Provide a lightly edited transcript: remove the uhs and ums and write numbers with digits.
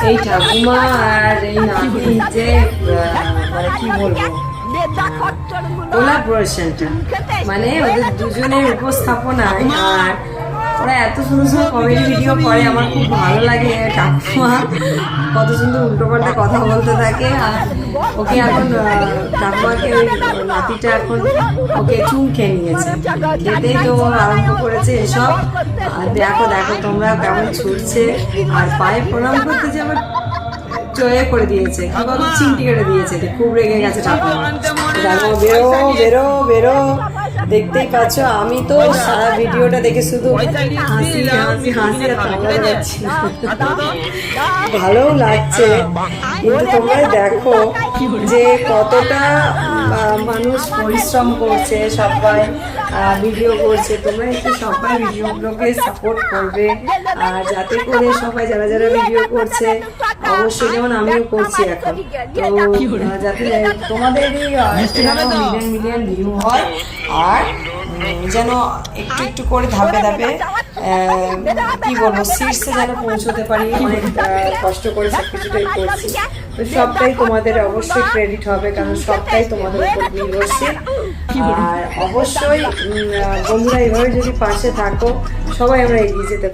এই ঠাকুমা আর এই নাতি যে মানে কি বলবো কোলাবোরেশনটা মানে ওদের দুজনের উপস্থাপনায় আর ওরা এত সুন্দর সুন্দর কমেডি ভিডিও করে আমার খুব ভালো লাগে। ঠাকুমা কত সুন্দর উল্টোপাল্টা কথা বলতে থাকে আর ওকে এখন ঠাকুমাকে ওই নাতিটা এখন ওকে চুম খেয়ে নিয়েছে, খেতেই তো আরম্ভ করেছে এসব। আর দেখো দেখো তোমরা কেমন ছুটছে আর পায়ে প্রণাম করতে যে আবার চয়ে করে দিয়েছে, কি বলো চিমটি কেটে দিয়েছে, খুব রেগে গেছে ঠাকুমা। দেখো বেরো বেরো বেরো, দেখতেই পাচ্ছ আমি তো সারা ভিডিওটা দেখে শুধু হাসি হাসি হাসি আর থামতে পারছি না। ভালোও লাগছে কিন্তু তোমরা দেখো যে কতটা মানুষ পরিশ্রম করছে, সবাই ভিডিও করছে। তোমরা একটু সবাই ভিডিওগুলোকে সাপোর্ট করবে আর যাতে করে সবাই যারা যারা ভিডিও করছে অবশ্যই, যেমন আমিও করছি এখন, তো যাতে তোমাদেরই মিলিয়ন মিলিয়ন ভিউ হয় আর যেন একটু একটু করে ধাপে ধাপে কি বলবো শীর্ষে যেন পৌঁছতে পারি। অনেক কষ্ট করে সব কিছুটাই করছি, তো সবটাই তোমাদের অবশ্যই ক্রেডিট হবে কারণ সবটাই তোমাদের উপর নির্ভরশীল। আর অবশ্যই বন্ধুরা এইভাবে যদি পাশে থাকো সবাই আমরা এগিয়ে যেতে পারি।